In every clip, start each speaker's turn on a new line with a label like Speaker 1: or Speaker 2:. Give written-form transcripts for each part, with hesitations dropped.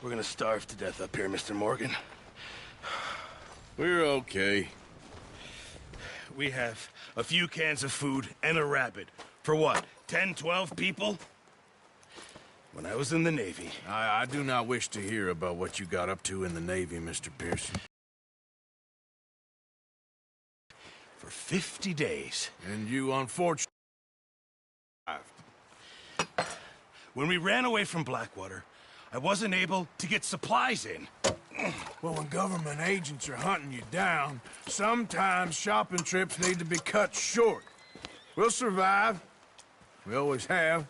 Speaker 1: We're gonna starve to death up here, Mr. Morgan.
Speaker 2: We're okay.
Speaker 1: We have a few cans of food and a rabbit. For what, 10, 12 people? When I was in the Navy...
Speaker 2: I do not wish to hear about what you got up to in the Navy, Mr. Pearson.
Speaker 1: For 50 days.
Speaker 2: And you, unfortunately...
Speaker 1: When we ran away from Blackwater, I wasn't able to get supplies in.
Speaker 2: Well, when government agents are hunting you down, sometimes shopping trips need to be cut short. We'll survive. We always have.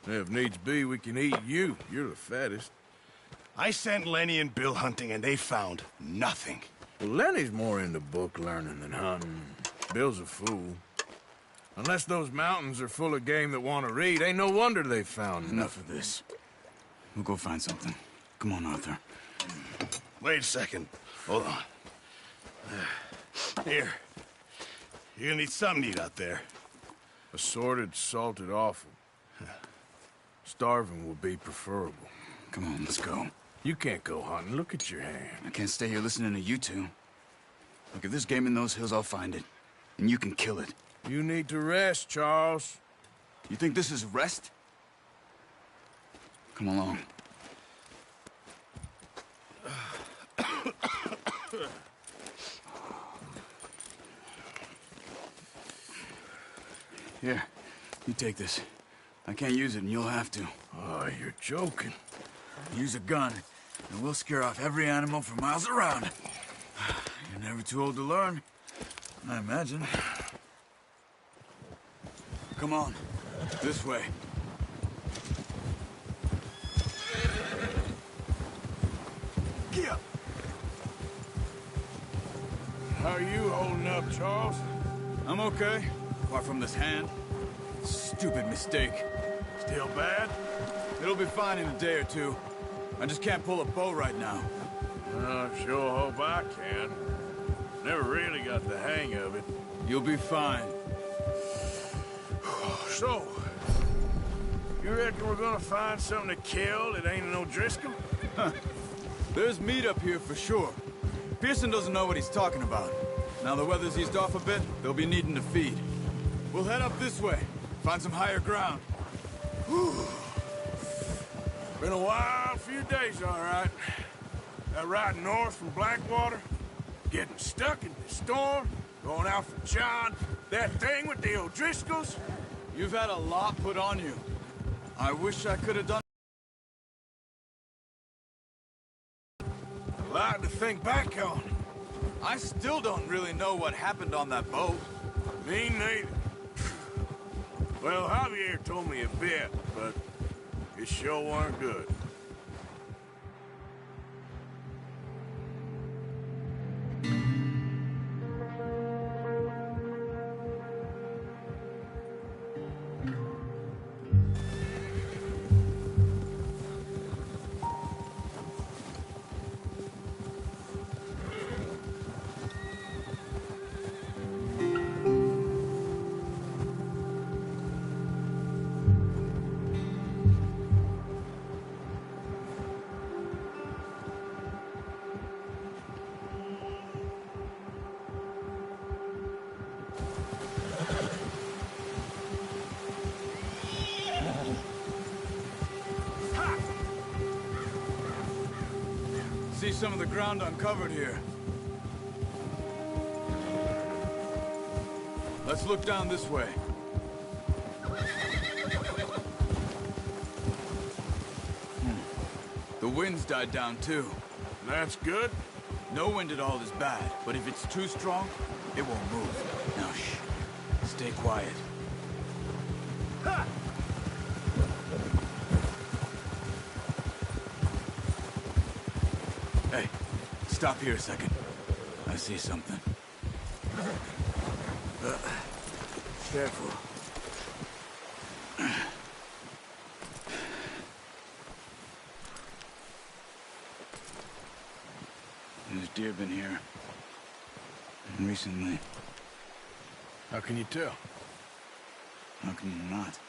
Speaker 2: If needs be, we can eat you. You're the fattest.
Speaker 1: I sent Lenny and Bill hunting, and they found nothing.
Speaker 2: Well, Lenny's more into book learning than hunting. Bill's a fool. Unless those mountains are full of game that want to read, ain't no wonder they found
Speaker 3: Enough of this. We'll go find something. Come on, Arthur.
Speaker 1: Wait a second. Hold on. Here. You're gonna need something to eat out there.
Speaker 2: Assorted, salted offal. Starving will be preferable.
Speaker 3: Come on, let's go.
Speaker 2: You can't go hunting. Look at your hand.
Speaker 3: I can't stay here listening to you two. Look, if there's game in those hills, I'll find it. And you can kill it.
Speaker 2: You need to rest, Charles.
Speaker 3: You think this is rest? Come along. Here, you take this. I can't use it, and you'll have to.
Speaker 2: Oh, you're joking.
Speaker 3: Use a gun, and we'll scare off every animal for miles around. You're never too old to learn, I imagine. Come on, this way. Get up.
Speaker 2: How are you holding up, Charles?
Speaker 3: I'm okay, apart from this hand. Stupid mistake.
Speaker 2: Still bad?
Speaker 3: It'll be fine in a day or two. I just can't pull a bow right now.
Speaker 2: I sure hope I can. Never really got the hang of it.
Speaker 3: You'll be fine.
Speaker 2: So, you reckon we're gonna find something to kill that ain't no Driscoll?
Speaker 3: There's meat up here for sure. Pearson doesn't know what he's talking about. Now the weather's eased off a bit, they'll be needing to feed. We'll head up this way, find some higher ground.
Speaker 2: Whew. Been a wild few days, all right. That ride north from Blackwater, getting stuck in the storm, going out for John, that thing with the O'Driscolls.
Speaker 3: You've had a lot put on you. I wish I could have done...
Speaker 2: A lot to think back on.
Speaker 3: I still don't really know what happened on that boat.
Speaker 2: Me neither. Well, Javier told me a bit, but it sure weren't good.
Speaker 3: See some of the ground uncovered here. Let's look down this way. The wind's died down too.
Speaker 2: That's good.
Speaker 3: No wind at all is bad, but if it's too strong, it won't move. Now shh. Stay quiet. Ha! Hey, stop here a second. I see something. Careful. There's deer been here. Recently.
Speaker 2: How can you tell?
Speaker 3: How can you not?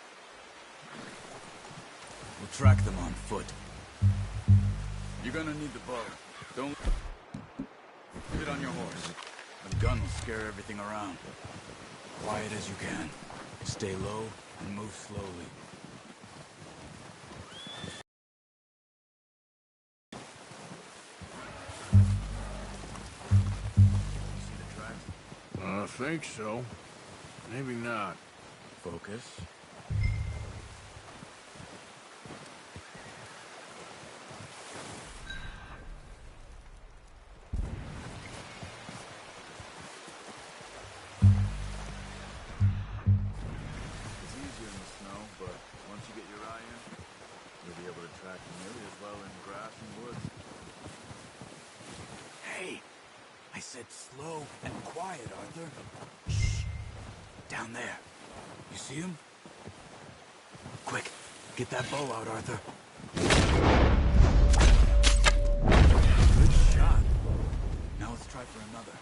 Speaker 3: We'll track them on foot. You're gonna need the bow. Don't get on your horse. The gun will scare everything around. Quiet as you can. Stay low and move slowly. You see the tracks?
Speaker 2: I think so. Maybe not.
Speaker 3: Focus. It's easier in the snow, but once you get your eye in, you'll be able to track nearly as well in grass and woods. Hey! I said slow and quiet, Arthur. Shh! Down there. You see him? Quick, get that bow out, Arthur. Good shot. Now let's try for another.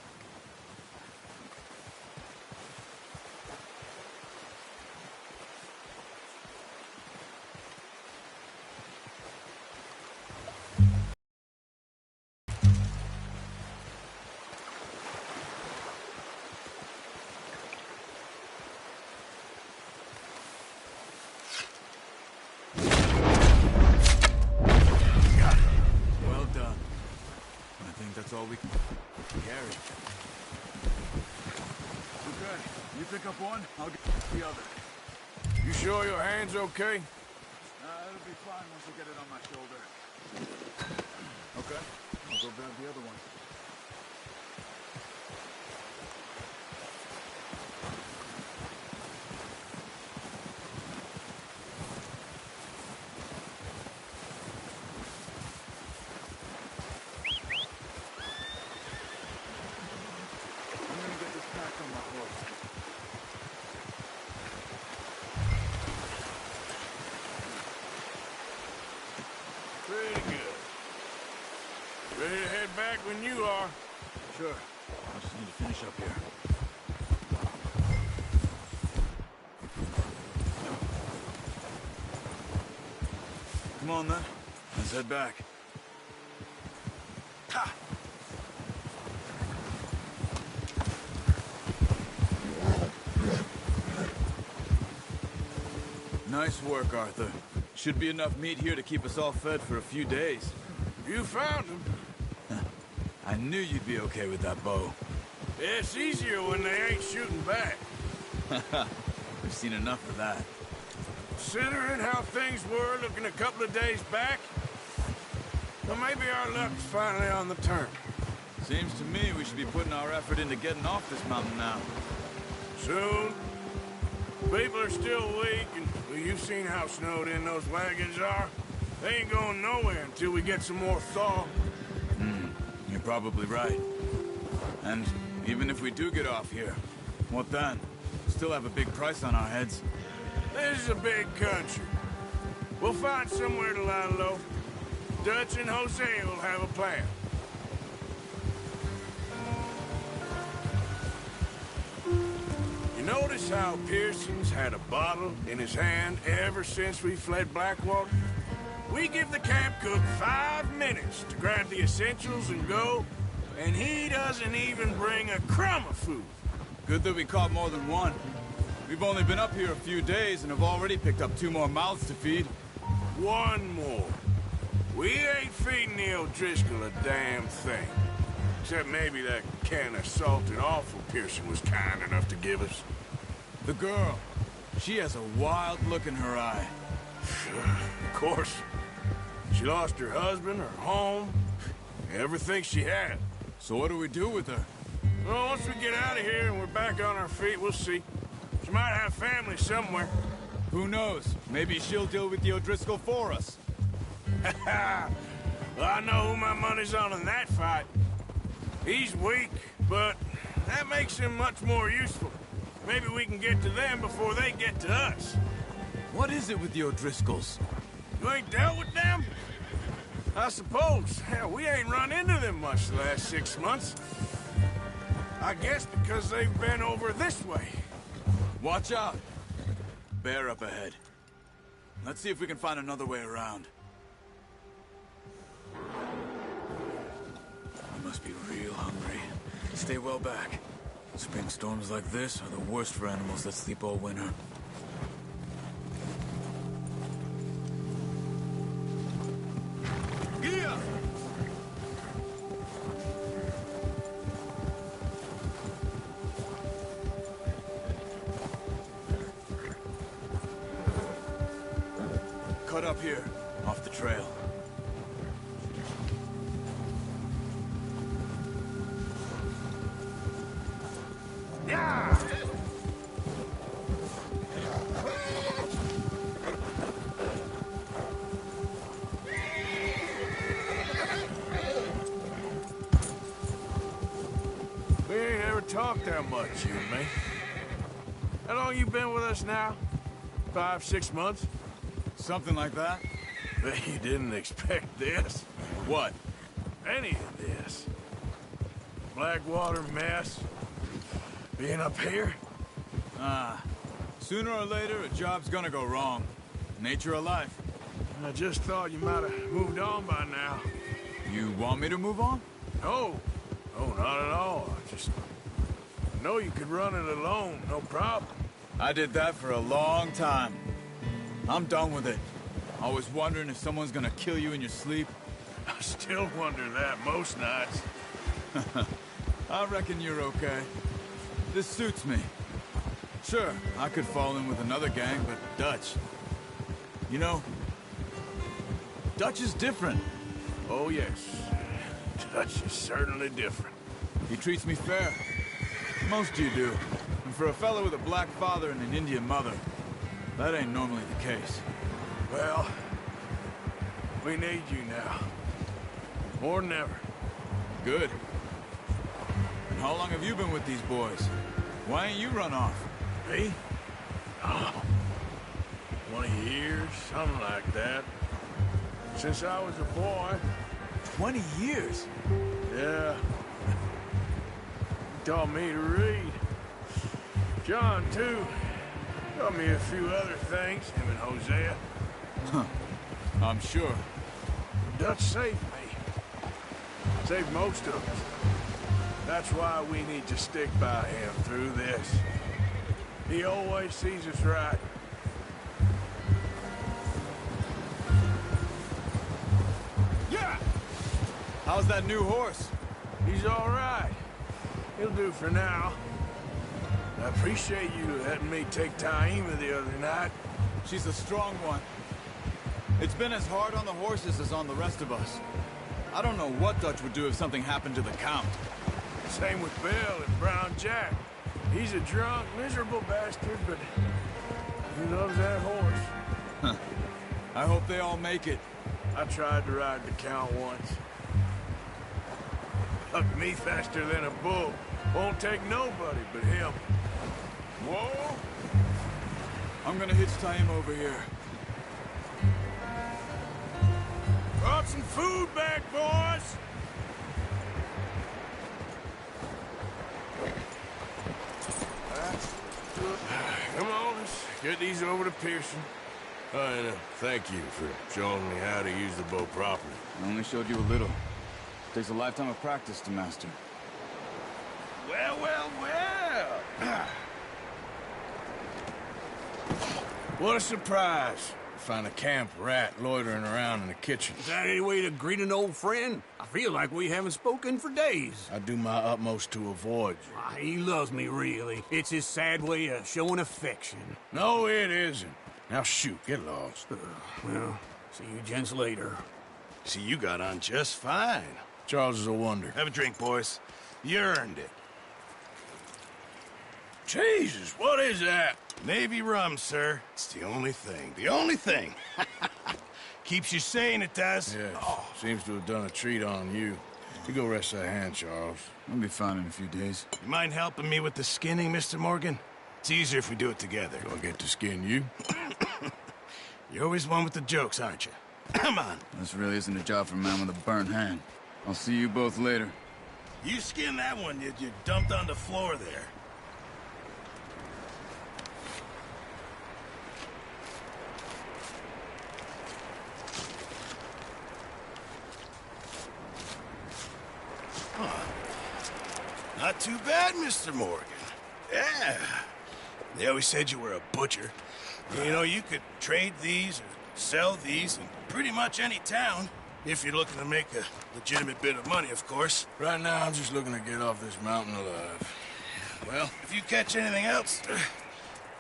Speaker 3: That's all we can carry. Okay, you pick up one, I'll get the other.
Speaker 2: You sure your hand's okay?
Speaker 3: It'll be fine once I get it on my shoulder. Okay, I'll go grab the other one.
Speaker 2: Pretty good. Ready to head back when you are.
Speaker 3: Sure. I just need to finish up here. Come on, then. Let's head back. Ha! Nice work, Arthur. Should be enough meat here to keep us all fed for a few days.
Speaker 2: You found him.
Speaker 3: I knew you'd be okay with that bow.
Speaker 2: It's easier when they ain't shooting back.
Speaker 3: We've seen enough of that.
Speaker 2: Considering how things were looking a couple of days back, well, maybe our luck's finally on the turn.
Speaker 3: Seems to me we should be putting our effort into getting off this mountain now.
Speaker 2: Soon. People are still weak, and well, you've seen how snowed in those wagons are. They ain't going nowhere until we get some more thaw.
Speaker 3: You're probably right. And even if we do get off here, what then? We still have a big price on our heads.
Speaker 2: This is a big country. We'll find somewhere to lie low. Dutch and Jose will have a plan. You notice how Pearson's had a bottle in his hand ever since we fled Blackwater? We give the camp cook 5 minutes to grab the essentials and go, and he doesn't even bring a crumb of food.
Speaker 3: Good that we caught more than one. We've only been up here a few days and have already picked up 2 more mouths to feed.
Speaker 2: One more. We ain't feeding the O'Driscoll a damn thing. Except maybe that can of salted offal Pearson was kind enough to give us.
Speaker 3: The girl. She has a wild look in her eye.
Speaker 2: Of course. She lost her husband, her home, everything she had.
Speaker 3: So what do we do with her?
Speaker 2: Well, once we get out of here and we're back on our feet, we'll see. She might have family somewhere.
Speaker 3: Who knows? Maybe she'll deal with the O'Driscoll for us.
Speaker 2: Well, I know who my money's on in that fight. He's weak, but that makes him much more useful. Maybe we can get to them before they get to us.
Speaker 3: What is it with the O'Driscolls?
Speaker 2: You ain't dealt with them? I suppose. Hell, we ain't run into them much the last 6 months. I guess because they've been over this way.
Speaker 3: Watch out! Bear up ahead. Let's see if we can find another way around. I must be real hungry. Stay well back. Spring storms like this are the worst for animals that sleep all winter. Yeah! Cut up here, off the trail.
Speaker 2: Yeah! We ain't ever talked that much, you and me. How long you been with us now? 5, 6 months?
Speaker 3: Something like that?
Speaker 2: Bet you didn't expect this.
Speaker 3: What?
Speaker 2: Any of this. Blackwater mess. Being up here?
Speaker 3: Sooner or later, a job's gonna go wrong. Nature of life.
Speaker 2: I just thought you might have moved on by now.
Speaker 3: You want me to move on?
Speaker 2: No. No, not at all. I just know you could run it alone, no problem.
Speaker 3: I did that for a long time. I'm done with it. Always wondering if someone's gonna kill you in your sleep.
Speaker 2: I still wonder that most nights.
Speaker 3: I reckon you're okay. This suits me. Sure, I could fall in with another gang, but Dutch... You know, Dutch is different.
Speaker 2: Oh, yes. Dutch is certainly different.
Speaker 3: He treats me fair. Most of you do. And for a fellow with a black father and an Indian mother, that ain't normally the case.
Speaker 2: Well, we need you now. More than ever.
Speaker 3: Good. And how long have you been with these boys? Why ain't you run off?
Speaker 2: Me? Oh, 20 years, something like that. Since I was a boy.
Speaker 3: 20 years?
Speaker 2: Yeah. He taught me to read. John, too. Taught me a few other things, him and Hosea.
Speaker 3: Huh. I'm sure.
Speaker 2: Dutch saved me. Saved most of us. That's why we need to stick by him through this. He always sees us right.
Speaker 3: Yeah! How's that new horse?
Speaker 2: He's all right. He'll do for now. I appreciate you letting me take Taima the other night.
Speaker 3: She's a strong one. It's been as hard on the horses as on the rest of us. I don't know what Dutch would do if something happened to the Count.
Speaker 2: Same with Bill and Brown Jack. He's a drunk, miserable bastard, but he loves that horse.
Speaker 3: Huh. I hope they all make it.
Speaker 2: I tried to ride the Count once. Hucked me faster than a bull. Won't take nobody but him.
Speaker 3: Whoa! I'm gonna hitch Taima over here.
Speaker 2: Brought some food back, boys! Come on, let's get these over to Pearson. And thank you for showing me how to use the bow properly.
Speaker 3: I only showed you a little. Takes a lifetime of practice to master.
Speaker 1: Well, well, well.
Speaker 2: What a surprise. Find a camp rat loitering around in the kitchen.
Speaker 4: Is that any way to greet an old friend? I feel like we haven't spoken for days.
Speaker 2: I do my utmost to avoid you.
Speaker 4: He loves me, really. It's his sad way of showing affection.
Speaker 2: No, it isn't. Now shoot, get lost.
Speaker 4: Well, see you gents later.
Speaker 1: See, you got on just fine.
Speaker 2: Charles is a wonder.
Speaker 1: Have a drink, boys. You earned it.
Speaker 2: Jesus, what is that?
Speaker 1: Navy rum, sir. It's the only thing. The only thing. Keeps you sane, it does.
Speaker 2: Yes, seems to have done a treat on you. You go rest that hand, Charles.
Speaker 3: I'll be fine in a few days.
Speaker 1: You mind helping me with the skinning, Mr. Morgan? It's easier if we do it together.
Speaker 2: Do I get to skin you?
Speaker 1: You're always one with the jokes, aren't you? Come on.
Speaker 3: This really isn't a job for a man with a burnt hand. I'll see you both later.
Speaker 1: You skin that one you dumped on the floor there. too bad, Mr. Morgan. Yeah. They always said you were a butcher. You know, you could trade these or sell these in pretty much any town. If you're looking to make a legitimate bit of money, of course.
Speaker 2: Right now, I'm just looking to get off this mountain alive.
Speaker 1: Well, if you catch anything else,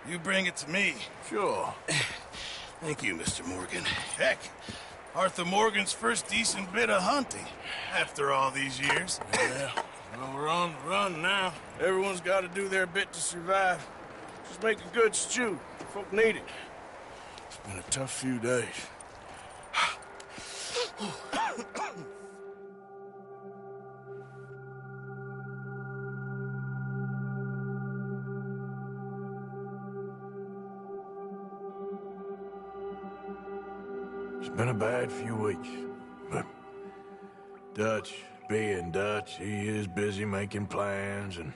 Speaker 1: you bring it to me.
Speaker 2: Sure.
Speaker 1: Thank you, Mr. Morgan. Heck, Arthur Morgan's first decent bit of hunting after all these years.
Speaker 2: Yeah. Well, we're on the run now. Everyone's got to do their bit to survive. Just make a good stew. Folk need it. It's been a tough few days. It's been a bad few weeks, but Dutch being Dutch, he is busy making plans, and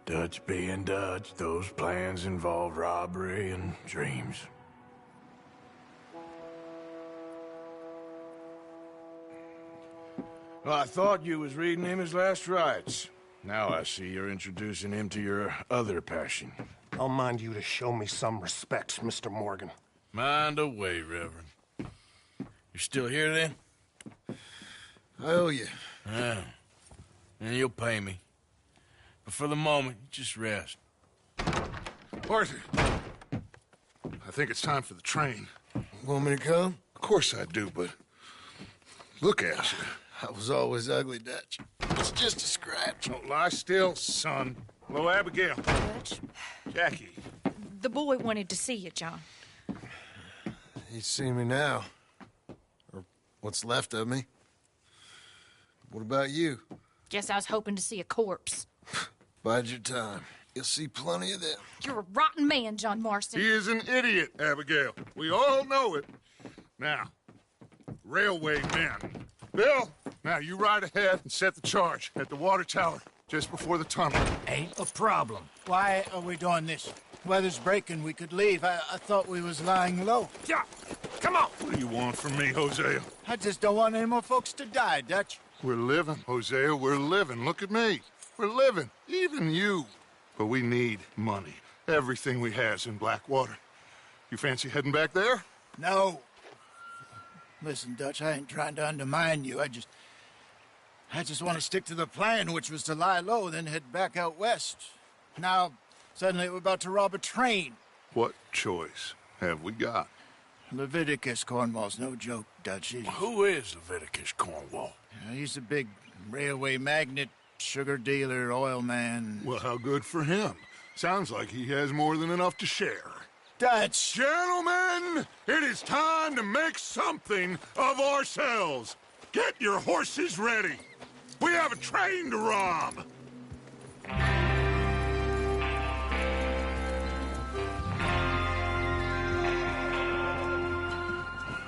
Speaker 2: Dutch being Dutch, those plans involve robbery and dreams. Well, I thought you was reading him his last rites. Now I see you're introducing him to your other passion.
Speaker 5: I'll mind you to show me some respect, Mr. Morgan.
Speaker 2: Mind away, Reverend. You still here, then?
Speaker 5: I owe you.
Speaker 2: Yeah. And you'll pay me. But for the moment, just rest.
Speaker 6: Arthur, I think it's time for the train.
Speaker 5: Want me to come?
Speaker 6: Of course I do, but look at you.
Speaker 5: I was always ugly, Dutch. It's just a scratch.
Speaker 6: Don't lie still, son. Hello, Abigail.
Speaker 7: Dutch,
Speaker 6: Jackie.
Speaker 7: the boy wanted to see you, John.
Speaker 5: He'd see me now. Or what's left of me. What about you?
Speaker 7: Guess I was hoping to see a corpse.
Speaker 5: Bide your time. You'll see plenty of them.
Speaker 7: You're a rotten man, John Marston.
Speaker 6: He is an idiot, Abigail. We all know it. Now, railway men. Bill, now you ride ahead and set the charge at the water tower just before the tunnel.
Speaker 8: Ain't a problem. Why are we doing this? Weather's breaking. We could leave. I thought we was lying low.
Speaker 6: Yeah, come on. What do you want from me, Hosea?
Speaker 8: I just don't want any more folks to die, Dutch.
Speaker 6: We're living, Hosea. We're living. Look at me. We're living. Even you. But we need money. Everything we has in Blackwater. You fancy heading back there?
Speaker 8: No. Listen, Dutch, I ain't trying to undermine you. I just want to stick to the plan, which was to lie low, then head back out west. Now, suddenly we're about to rob a train.
Speaker 6: What choice have we got?
Speaker 8: Leviticus Cornwall's no joke, Dutch.
Speaker 2: Who is Leviticus Cornwall?
Speaker 8: He's a big railway magnate, sugar dealer, oil man.
Speaker 6: Well, how good for him. Sounds like he has more than enough to share.
Speaker 8: Dutch!
Speaker 6: Gentlemen, it is time to make something of ourselves. Get your horses ready. We have a train to rob.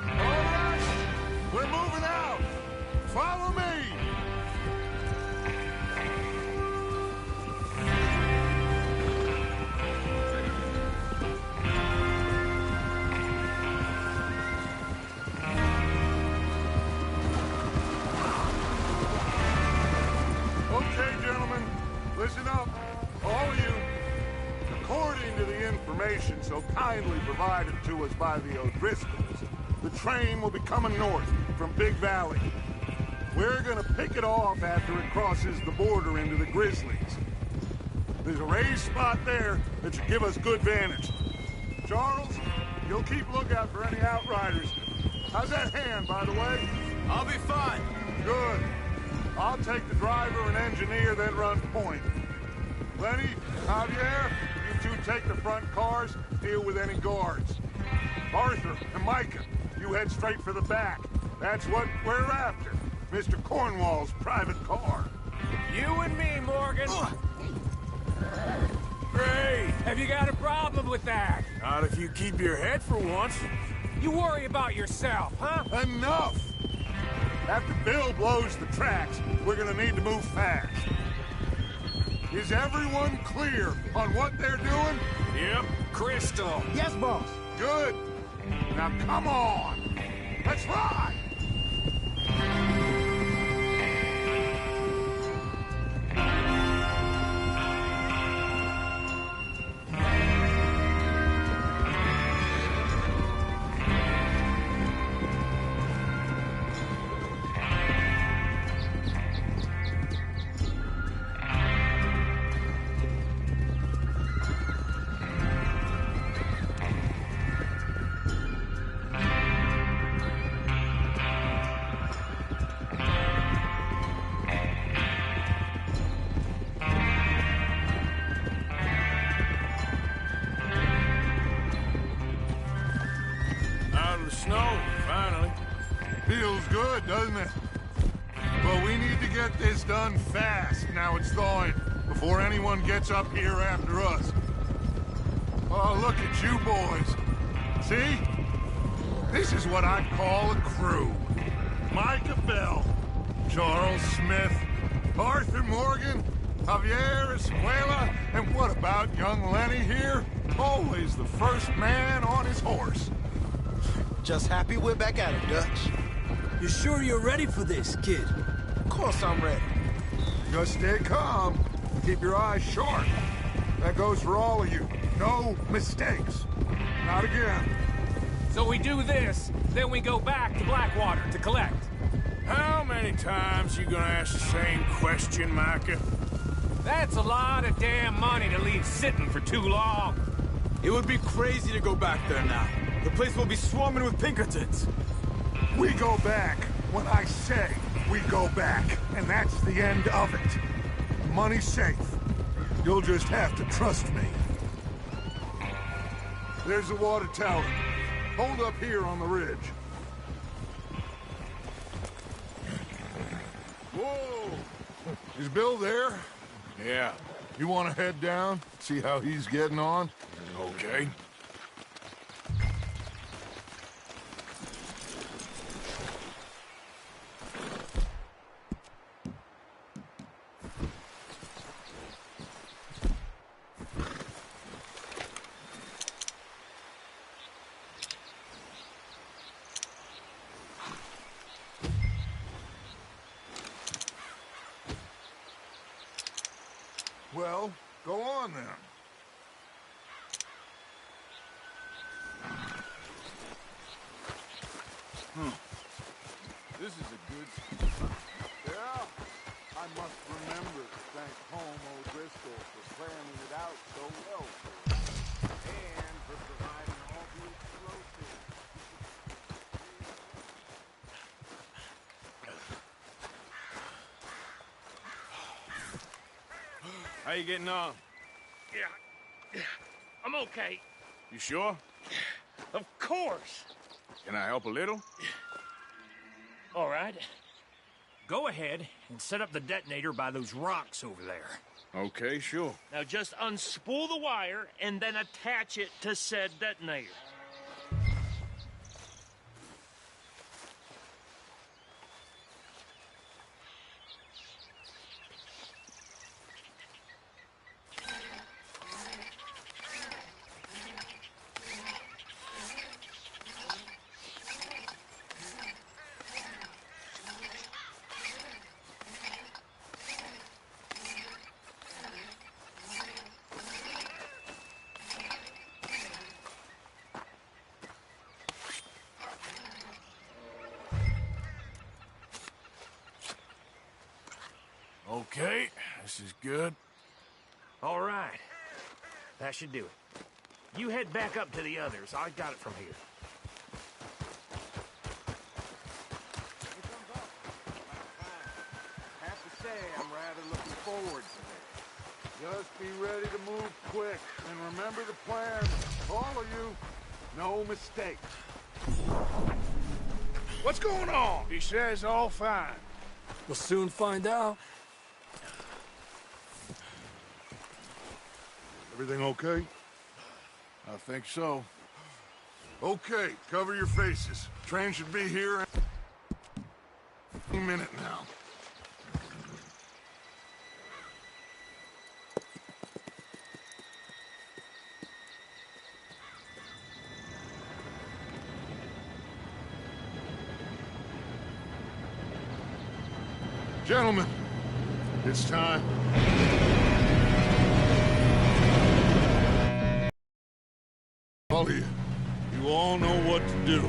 Speaker 6: All right, we're moving out. Follow me. Okay, gentlemen, listen up, all of you. According to the information so kindly provided to us by the O'Driscolls, the train will be coming north from Big Valley. We're gonna pick it off after it crosses the border into the Grizzlies. There's a raised spot there that should give us good vantage. Charles, you'll keep lookout for any outriders. How's that hand, by the way?
Speaker 3: I'll be fine.
Speaker 6: Good. I'll take the driver and engineer, then run point. Lenny, Javier, you two take the front cars, deal with any guards. Arthur and Micah, you head straight for the back. That's what we're after. Mr. Cornwall's private car.
Speaker 4: You and me, Morgan. Great. Have you got a problem with that?
Speaker 2: Not if you keep your head for once.
Speaker 4: You worry about yourself, huh?
Speaker 6: Enough! After Bill blows the tracks, we're gonna need to move fast. Is everyone clear on what they're doing?
Speaker 4: Yep. Crystal.
Speaker 8: Yes, boss.
Speaker 6: Good. Now come on. Let's ride! Feels good, doesn't it? But we need to get this done fast, now it's thawing, before anyone gets up here after us. Oh, look at you boys. See? This is what I call a crew. Micah Bell, Charles Smith, Arthur Morgan, Javier Escuela, and what about young Lenny here? Always the first man on his horse.
Speaker 9: Just happy we're back at it, Dutch.
Speaker 4: You sure you're ready for this, kid?
Speaker 9: Of course I'm ready.
Speaker 6: Just stay calm. Keep your eyes sharp. That goes for all of you. No mistakes. Not again.
Speaker 10: So we do this, then we go back to Blackwater to collect.
Speaker 2: How many times you gonna ask the same question, Micah?
Speaker 10: That's a lot of damn money to leave sitting for too long.
Speaker 3: It would be crazy to go back there now. The place will be swarming with Pinkertons.
Speaker 6: We go back when I say we go back, and that's the end of it. Money's safe. You'll just have to trust me. There's the water tower. Hold up here on the ridge. Whoa! Is Bill there?
Speaker 2: Yeah.
Speaker 6: You want to head down, see how he's getting on?
Speaker 2: Okay.
Speaker 6: Well, go on then. This is a good... Yeah, I must remember to thank Home O'Driscoll for planning it out so well for us, and for providing all the explosives.
Speaker 2: How you getting on?
Speaker 10: Yeah, I'm okay.
Speaker 2: You sure?
Speaker 10: Of course.
Speaker 2: Can I help a little?
Speaker 10: All right. Go ahead and set up the detonator by those rocks over there.
Speaker 2: Okay, sure.
Speaker 10: Now just unspool the wire and then attach it to said detonator.
Speaker 2: Okay, this is good.
Speaker 10: All right. That should do it. You head back up to the others. I got it from here.
Speaker 6: I have to say, I'm rather looking forward to this. Just be ready to move quick, and remember the plan. All of you, no mistakes.
Speaker 2: What's going on? He says all fine.
Speaker 4: We'll soon find out.
Speaker 6: Everything okay?
Speaker 2: I think so.
Speaker 6: Okay, cover your faces. Train should be here any minute now. Gentlemen, it's time. All of you, you all know what to do.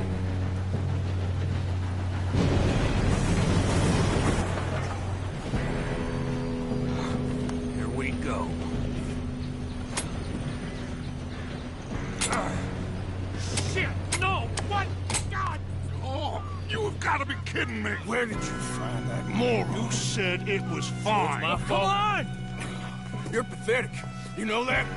Speaker 10: Here we go. Shit! No! What? God!
Speaker 6: Oh, you have got to be kidding me.
Speaker 2: Where did you find that moron?
Speaker 6: You said it was fine.
Speaker 2: My fault.
Speaker 10: Come on!
Speaker 2: You're pathetic. You know that?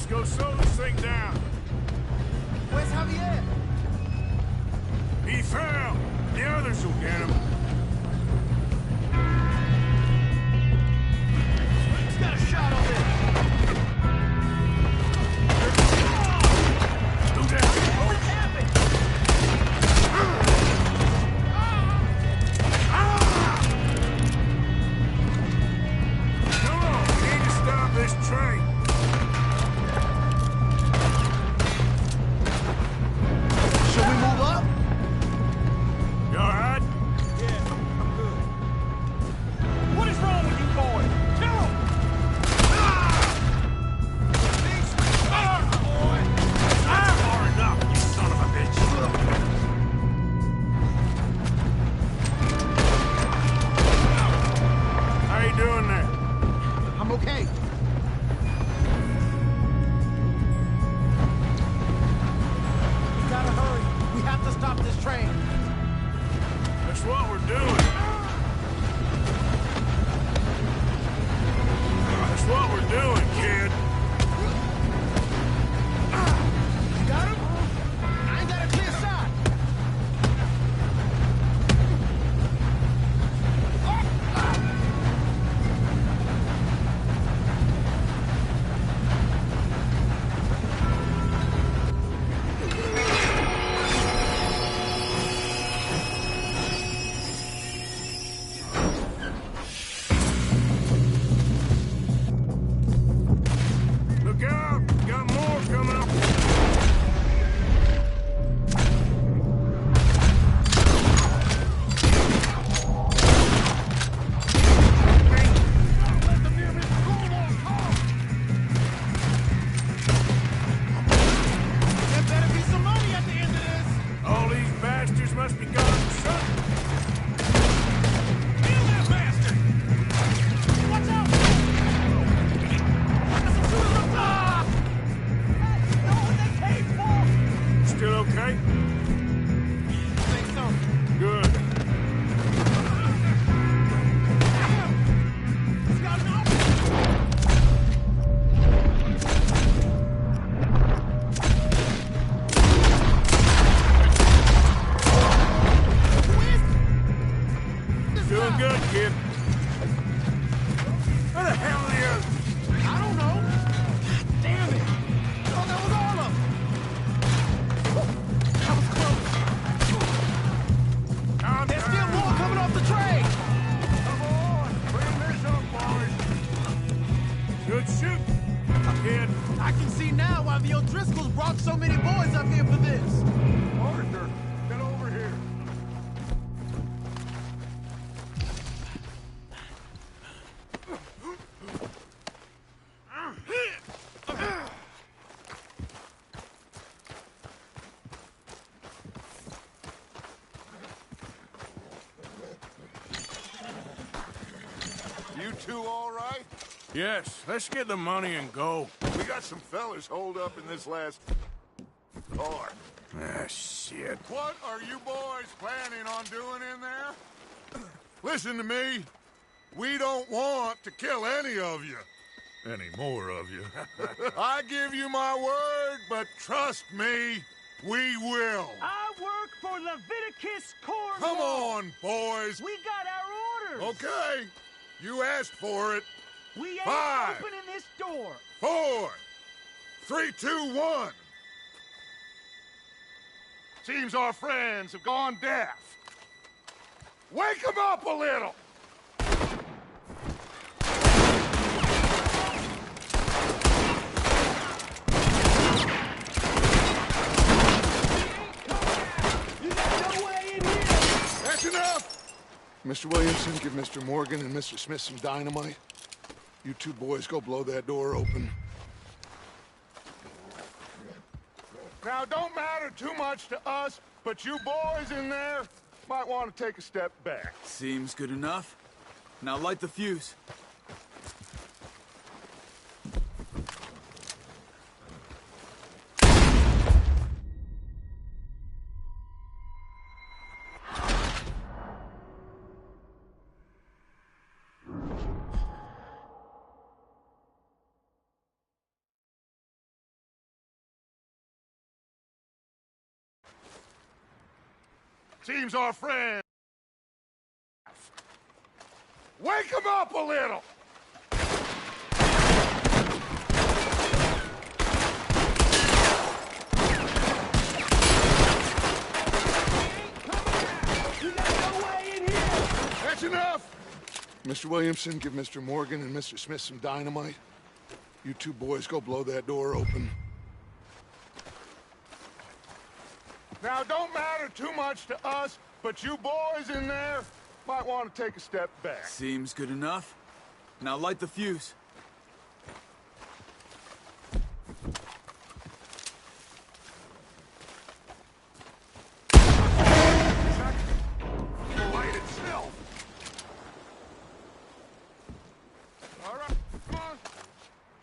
Speaker 2: go slow this thing down.
Speaker 9: Where's Javier?
Speaker 2: He fell. The others will get him.
Speaker 9: He's got a shot on this.
Speaker 2: Do that.
Speaker 9: What happened?
Speaker 2: Come on, we need to stop this train.
Speaker 9: Should we move up?
Speaker 2: You all right?
Speaker 9: Yeah, I'm good.
Speaker 10: What is wrong with you boys? Kill him! Far enough, you son of a bitch!
Speaker 2: How you doing there?
Speaker 9: I'm okay. We gotta hurry. We have to stop this train.
Speaker 2: That's what we're doing. That's what we're doing, kid.
Speaker 9: You got him? I ain't got a clear shot.
Speaker 2: Look out! Got more coming up.
Speaker 9: There better be some money at the end of this.
Speaker 2: All these bastards must be gone for something.
Speaker 9: Kill that bastard! Watch out! There's some shooters up top! Know what they came for?
Speaker 2: Still okay?
Speaker 9: I think so.
Speaker 2: Good.
Speaker 9: He's got an option.
Speaker 2: Doing good, kid. Where the hell are the others?
Speaker 9: I don't know. God damn it! Oh, that was all of them. That was close. There's still more coming off the train.
Speaker 6: Come on, bring this up, boys.
Speaker 2: Good shoot, kid.
Speaker 9: I can see now why the O'Driscolls brought so many boys up here for this.
Speaker 6: Arthur, get over here. You two all right?
Speaker 2: Yes, let's get the money and go.
Speaker 6: We got some fellas holed up in this last car.
Speaker 2: Ah, shit.
Speaker 6: What are you boys planning on doing in there? Listen to me. We don't want to kill any of you. Any more of you. I give you my word, but trust me, we will.
Speaker 10: I work for Leviticus Corps.
Speaker 6: Come on, boys.
Speaker 10: We got our orders.
Speaker 6: Okay. You asked for it.
Speaker 10: We ain't
Speaker 6: 5,
Speaker 10: opening this door.
Speaker 6: 4, 3, 2, 1. Seems our friends have gone deaf. Wake them up a little.
Speaker 10: You got no way in here.
Speaker 6: That's enough. Mr. Williamson, give Mr. Morgan and Mr. Smith some dynamite. You two boys go blow that door open. Now, don't matter too much to us, but you boys in there might want to take a step back.
Speaker 3: Seems good enough. Now light the fuse.
Speaker 6: Seems our friend... Wake him up a little! That's enough! Mr. Williamson, give Mr. Morgan and Mr. Smith some dynamite. You two boys go blow that door open. Now, don't matter too much to us, but you boys in there might want to take a step back.
Speaker 3: Seems good enough. Now light the fuse.
Speaker 6: Light itself. All right, come on.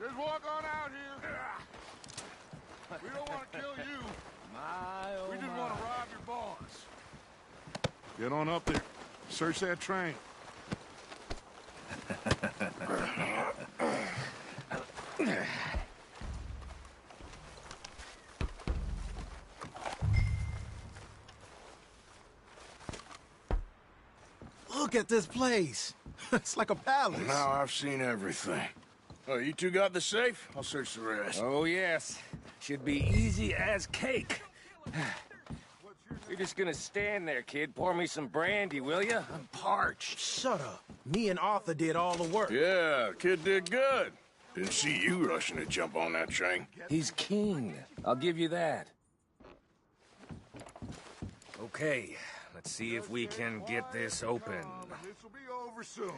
Speaker 6: Just walk on out here. We don't want to kill you. We just want to rob your boss. Get on up there. Search that train.
Speaker 9: Look at this place. It's like a palace.
Speaker 2: Now I've seen everything. Oh, you two got the safe? I'll search the rest.
Speaker 11: Oh, yes. Should be easy as cake. You're just gonna stand there, kid. Pour me some brandy, will you? I'm parched.
Speaker 9: Shut up. Me and Arthur did all the work.
Speaker 2: Yeah, kid did good. Didn't see you rushing to jump on that train.
Speaker 11: He's keen. I'll give you that. Okay, let's see if we can get this open.
Speaker 6: This'll be over soon.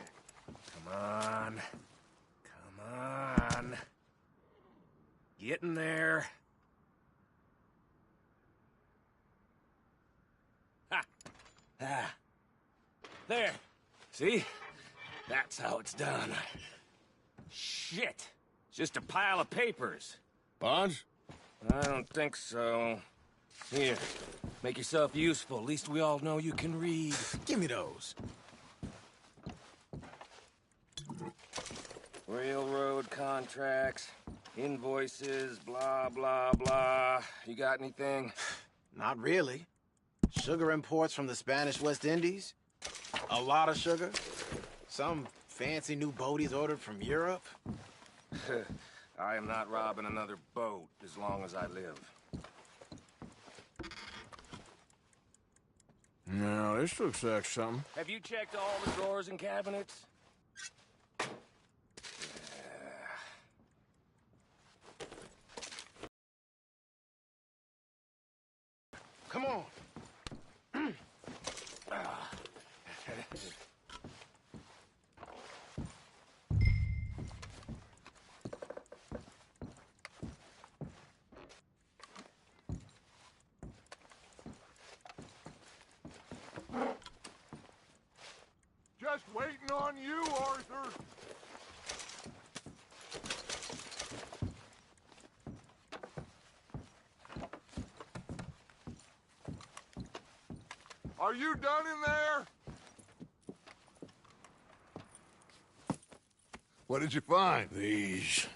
Speaker 11: Come on. Come on. Get in there. Ha! Ah. There. See? That's how it's done. Shit. It's just a pile of papers.
Speaker 2: Bonds?
Speaker 11: I don't think so. Here. Make yourself useful. At least we all know you can read.
Speaker 9: Give me those.
Speaker 11: Railroad contracts, invoices, blah, blah, blah. You got anything?
Speaker 9: Not really. Sugar imports from the Spanish West Indies. A lot of sugar. Some fancy new boat he's ordered from Europe.
Speaker 11: I am not robbing another boat as long as I live.
Speaker 2: No, this looks like something.
Speaker 11: Have you checked all the drawers and cabinets?
Speaker 9: Come on.
Speaker 6: Just waiting on you, Arthur. Are you done in there? What did you find?
Speaker 2: These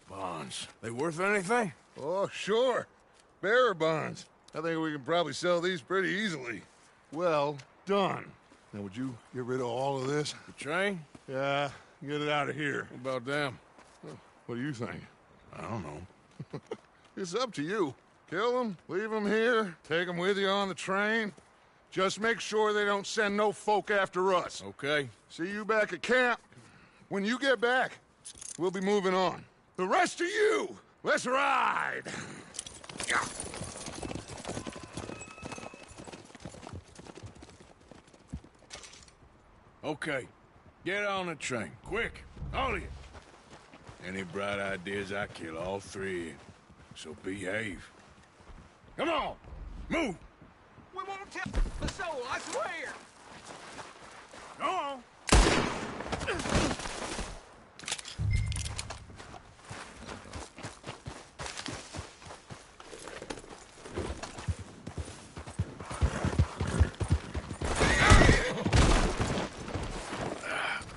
Speaker 2: bonds. They worth anything?
Speaker 6: Oh, sure. Bearer bonds. I think we can probably sell these pretty easily. Well done. Now, would you get rid of all of this?
Speaker 2: The train?
Speaker 6: Yeah, get it out of here.
Speaker 2: What about them?
Speaker 6: What do you think?
Speaker 2: I don't know.
Speaker 6: It's up to you. Kill them, leave them here, take them with you on the train. Just make sure they don't send no folk after us.
Speaker 2: Okay.
Speaker 6: See you back at camp. When you get back, we'll be moving on. The rest of you, let's ride! Yeah.
Speaker 2: Okay. Get on the train. Quick. All of you. Any bright ideas, I kill all three of you. So behave. Come on. Move.
Speaker 4: We won't tell the soul, I swear!
Speaker 2: Go on.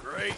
Speaker 2: Great.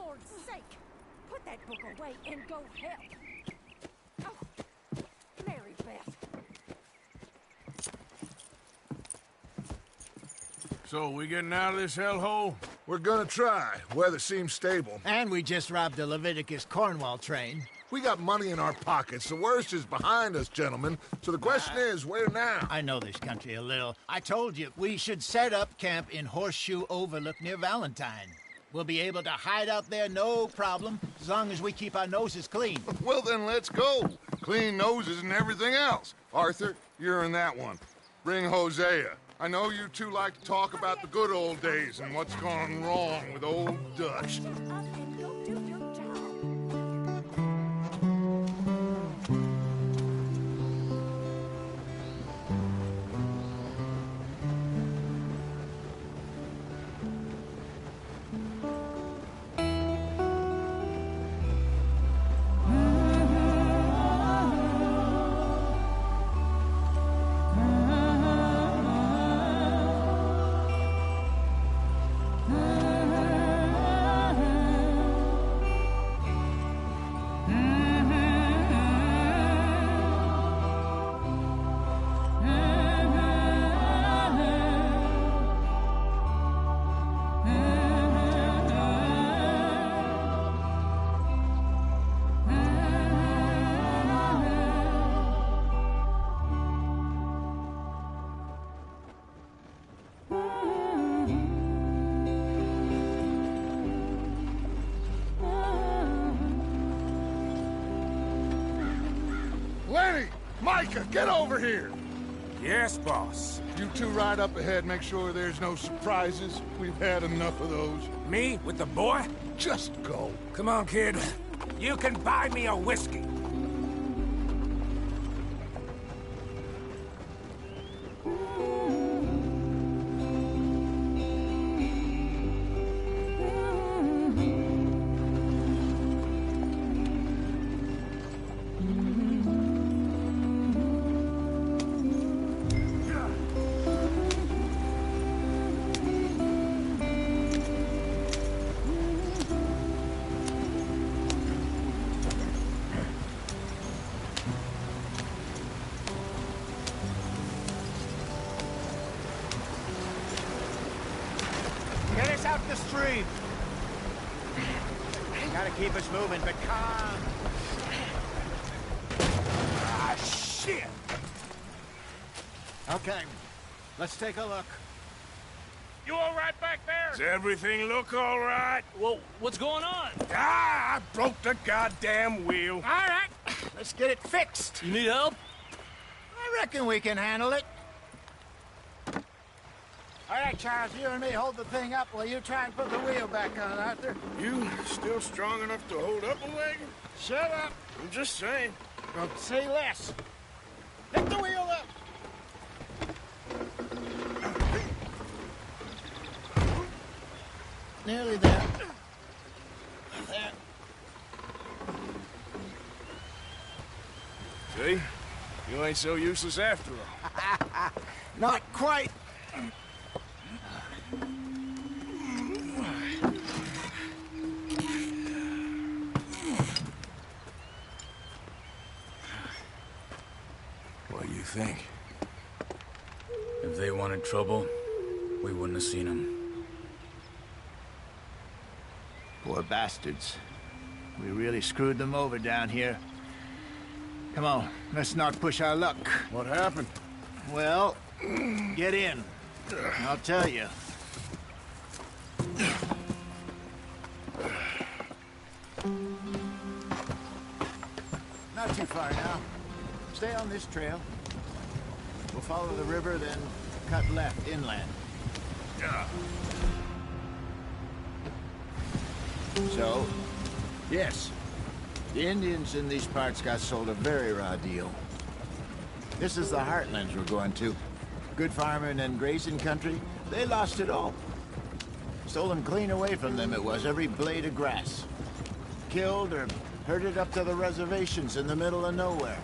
Speaker 12: Lord's sake! Put that book away and go help. Oh, Mary Beth.
Speaker 2: So, we getting out of this hellhole?
Speaker 6: We're gonna try. Weather seems stable.
Speaker 8: And we just robbed the Leviticus Cornwall train.
Speaker 6: We got money in our pockets. The worst is behind us, gentlemen. So the question is, where now?
Speaker 8: I know this country a little. I told you, we should set up camp in Horseshoe Overlook near Valentine. We'll be able to hide out there, no problem, as long as we keep our noses clean.
Speaker 6: Well, then let's go. Clean noses and everything else. Arthur, you're in that one. Bring Hosea. I know you two like to talk about the good old days and what's gone wrong with old Dutch. Micah, get over here!
Speaker 4: Yes, boss.
Speaker 6: You two ride up ahead, make sure there's no surprises. We've had enough of those.
Speaker 4: Me with the boy?
Speaker 6: Just go.
Speaker 4: Come on, kid. You can buy me a whiskey.
Speaker 8: Get us out the stream. Gotta keep us moving, but calm.
Speaker 4: Ah, shit!
Speaker 8: Okay, let's take a look.
Speaker 10: You all right back there?
Speaker 2: Does everything look all right?
Speaker 10: Well, what's going on?
Speaker 2: Ah, I broke the goddamn wheel.
Speaker 8: All right, let's get it fixed.
Speaker 10: You need help?
Speaker 8: I reckon we can handle it. All right, Charles, you and me hold the thing up while you try and put the wheel back on, Arthur.
Speaker 2: You still strong enough to hold up a wagon?
Speaker 8: Shut up.
Speaker 2: I'm just saying.
Speaker 8: Don't say less. Lift the wheel up. Nearly there. There.
Speaker 2: See? You ain't so useless after all.
Speaker 8: Not quite.
Speaker 3: What do you think? If they wanted trouble, we wouldn't have seen them.
Speaker 8: Poor bastards. We really screwed them over down here. Come on, let's not push our luck.
Speaker 2: What happened?
Speaker 8: Well, get in. I'll tell you. Not too far now. Stay on this trail. We'll follow the river, then cut left inland.
Speaker 2: Yeah.
Speaker 8: So, yes, the Indians in these parts got sold a very raw deal. This is the heartlands we're going to. Good farming and grazing country, they lost it all. Stolen clean away from them it was, every blade of grass. Killed or herded up to the reservations in the middle of nowhere.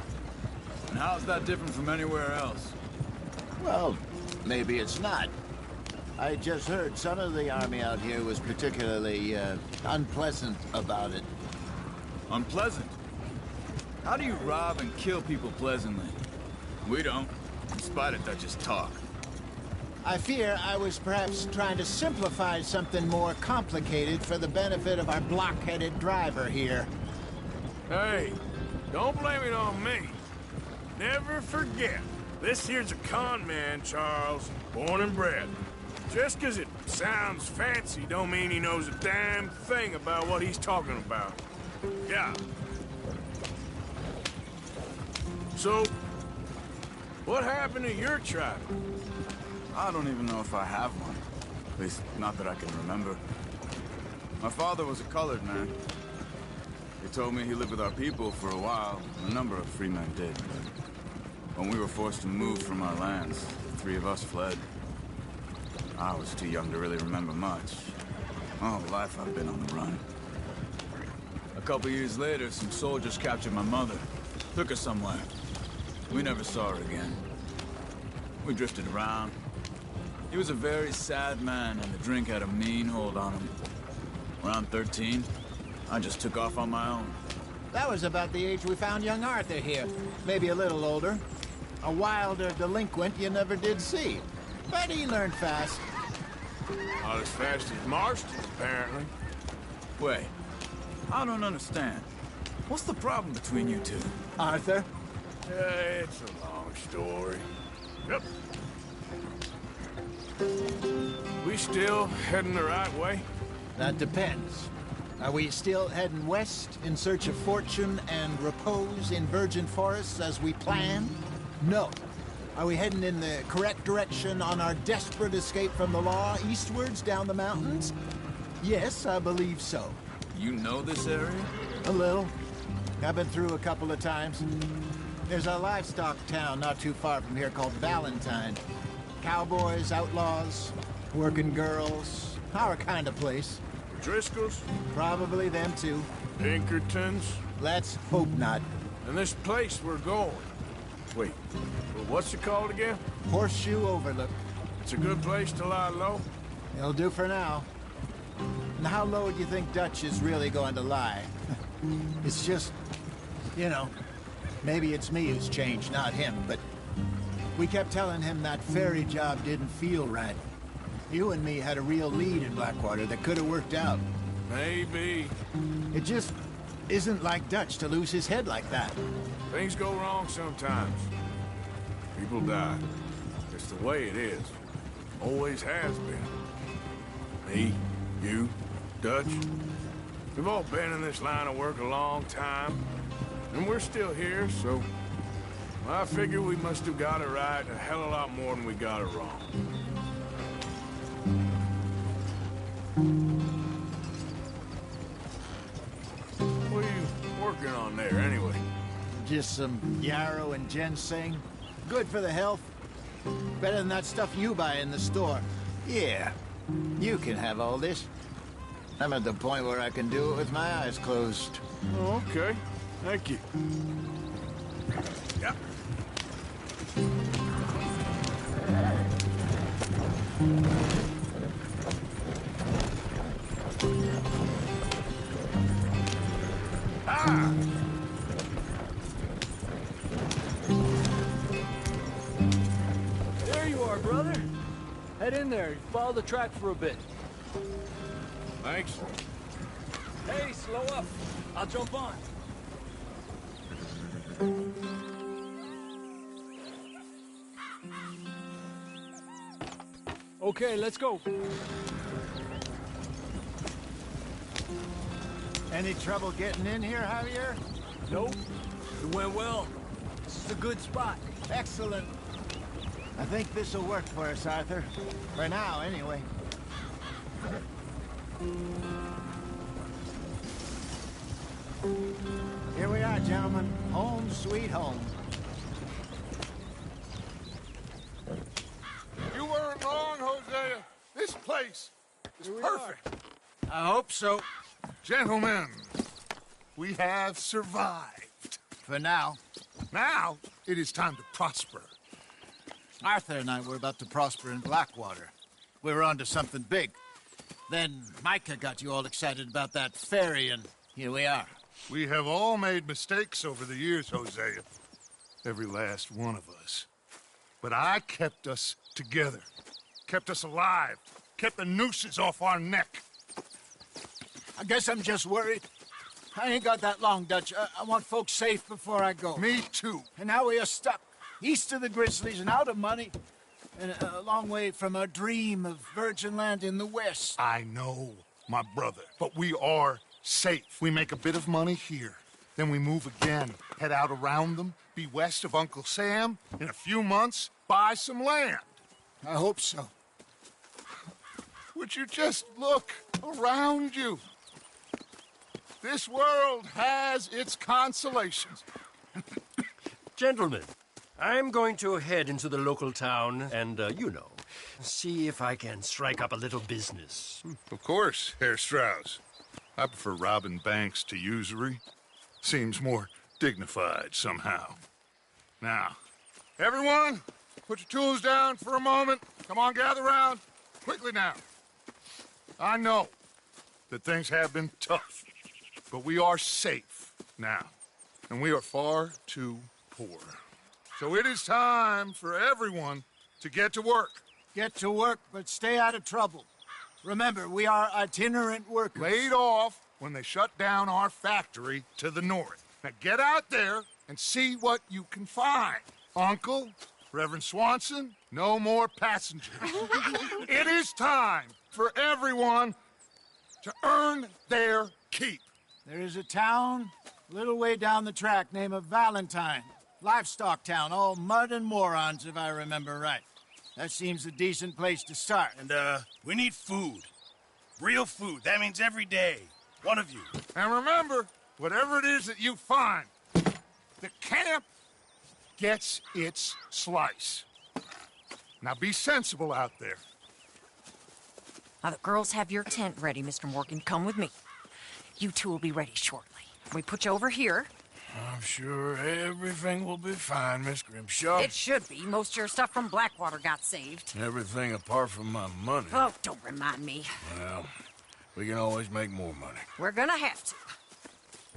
Speaker 3: And how's that different from anywhere else?
Speaker 8: Well, maybe it's not. I just heard some of the army out here was particularly unpleasant about it.
Speaker 3: Unpleasant? How do you rob and kill people pleasantly? We don't, in spite of Dutch's talk.
Speaker 8: I fear I was perhaps trying to simplify something more complicated for the benefit of our block-headed driver here.
Speaker 2: Hey, don't blame it on me. Never forget, this here's a con man, Charles, born and bred. Just 'cause it sounds fancy don't mean he knows a damn thing about what he's talking about. Yeah. So, what happened to your tribe?
Speaker 3: I don't even know if I have one. At least, not that I can remember. My father was a colored man. He told me he lived with our people for a while. A number of free men did. When we were forced to move from our lands, the three of us fled. I was too young to really remember much. All life I've been on the run. A couple years later, some soldiers captured my mother. Took her somewhere. We never saw her again. We drifted around. He was a very sad man, and the drink had a mean hold on him. Around 13, I just took off on my own.
Speaker 8: That was about the age we found young Arthur here. Maybe a little older. A wilder delinquent you never did see. But he learned fast.
Speaker 2: Not as fast as Marston, apparently.
Speaker 3: Wait, I don't understand. What's the problem between you two?
Speaker 8: Arthur?
Speaker 2: It's a long story. Yep. We still heading the right way?
Speaker 8: That depends. Are we still heading west in search of fortune and repose in virgin forests as we planned? No. Are we heading in the correct direction on our desperate escape from the law eastwards down the mountains? Yes, I believe so.
Speaker 3: You know this area?
Speaker 8: A little. I've been through a couple of times. There's a livestock town not too far from here called Valentine. Cowboys, outlaws, working girls, our kind of place.
Speaker 2: Driscolls?
Speaker 8: Probably them too.
Speaker 2: Pinkertons?
Speaker 8: Let's hope not.
Speaker 2: And this place we're going. Wait, what's it called again?
Speaker 8: Horseshoe Overlook.
Speaker 2: It's a good place to lie low?
Speaker 8: It'll do for now. And how low do you think Dutch is really going to lie? It's just, you know, maybe it's me who's changed, not him, but we kept telling him that ferry job didn't feel right. You and me had a real lead in Blackwater that could have worked out.
Speaker 2: Maybe.
Speaker 8: It just isn't like Dutch to lose his head like that.
Speaker 2: Things go wrong sometimes. People die. It's the way it is. Always has been. Me, you, Dutch. We've all been in this line of work a long time. And we're still here, so I figure we must have got it right a hell of a lot more than we got it wrong. What are you working on there, anyway?
Speaker 8: Just some yarrow and ginseng. Good for the health. Better than that stuff you buy in the store. Yeah, you can have all this. I'm at the point where I can do it with my eyes closed.
Speaker 2: Oh, okay. Thank you. Yep. Ah!
Speaker 13: There you are, brother. Head in there. Follow the track for a bit.
Speaker 2: Thanks.
Speaker 13: Hey, slow up. I'll jump on. Okay, let's go.
Speaker 8: Any trouble getting in here, Javier?
Speaker 13: Nope. It went well. This is a good spot.
Speaker 8: Excellent. I think this'll work for us, Arthur. For now, anyway. Here we are, gentlemen. Home sweet home.
Speaker 6: You weren't wrong, Hosea. This place is perfect.
Speaker 8: I hope so.
Speaker 6: Gentlemen, we have survived.
Speaker 8: For now.
Speaker 6: Now, it is time to prosper.
Speaker 8: Arthur and I were about to prosper in Blackwater. we were onto something big. Then Micah got you all excited about that ferry, and here we are.
Speaker 6: We have all made mistakes over the years, Hosea. Every last one of us. But I kept us together. Kept us alive. Kept the nooses off our neck.
Speaker 8: I guess I'm just worried. I ain't got that long, Dutch. I want folks safe before I go.
Speaker 6: Me too.
Speaker 8: And now we are stuck, east of the Grizzlies and out of money, and a long way from our dream of virgin land in the west.
Speaker 6: I know, my brother, but we are safe. We make a bit of money here. Then we move again, head out around them, be west of Uncle Sam. In a few months, buy some land.
Speaker 8: I hope so.
Speaker 6: Would you just look around you? This world has its consolations.
Speaker 10: Gentlemen, I'm going to head into the local town and, see if I can strike up a little business.
Speaker 6: Of course, Herr Strauss. I prefer robbing banks to usury. Seems more dignified somehow. Now, everyone, put your tools down for a moment. Come on, gather round. Quickly now. I know that things have been tough, but we are safe now, and we are far too poor. So it is time for everyone to get to work.
Speaker 8: Get to work, but stay out of trouble. Remember, we are itinerant workers.
Speaker 6: Laid off when they shut down our factory to the north. Now get out there and see what you can find. Uncle, Reverend Swanson, no more passengers. It is time for everyone to earn their keep.
Speaker 8: There is a town a little way down the track named Valentine. Livestock town, all mud and morons, if I remember right. That seems a decent place to start.
Speaker 1: And, we need food. Real food. That means every day. One of you.
Speaker 6: And remember, whatever it is that you find, the camp gets its slice. Now be sensible out there.
Speaker 14: Now, the girls have your tent ready, Mr. Morgan. Come with me. You two will be ready shortly. We put you over here.
Speaker 2: I'm sure everything will be fine, Miss Grimshaw.
Speaker 14: It should be. Most of your stuff from Blackwater got saved.
Speaker 2: Everything apart from my money.
Speaker 14: Oh, don't remind me.
Speaker 2: Well, we can always make more money.
Speaker 14: We're gonna have to.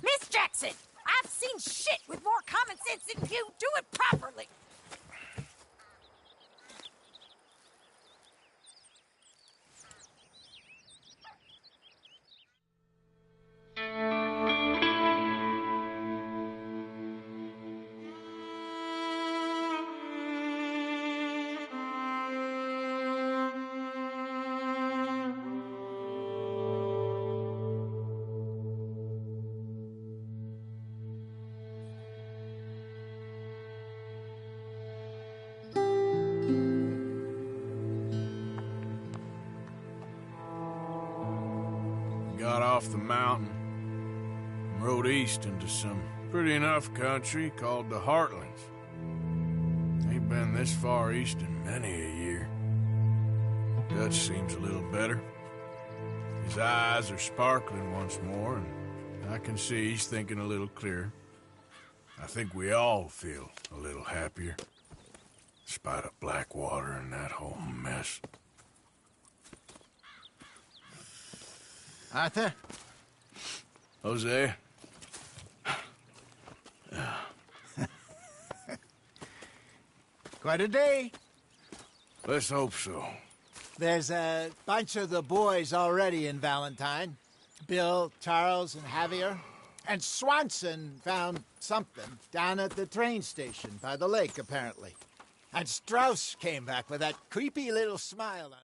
Speaker 14: Miss Jackson, I've seen shit with more common sense than you. Do it properly.
Speaker 2: Got off the mountain and rode east into some pretty enough country called the Heartlands. Ain't been this far east in many a year. Dutch seems a little better. His eyes are sparkling once more, and I can see he's thinking a little clearer. I think we all feel a little happier, despite of Blackwater and that whole mess.
Speaker 8: Arthur?
Speaker 2: Jose?
Speaker 8: Quite a day.
Speaker 2: Let's hope so.
Speaker 8: There's a bunch of the boys already in Valentine. Bill, Charles, and Javier. And Swanson found something down at the train station by the lake, apparently. And Strauss came back with that creepy little smile on.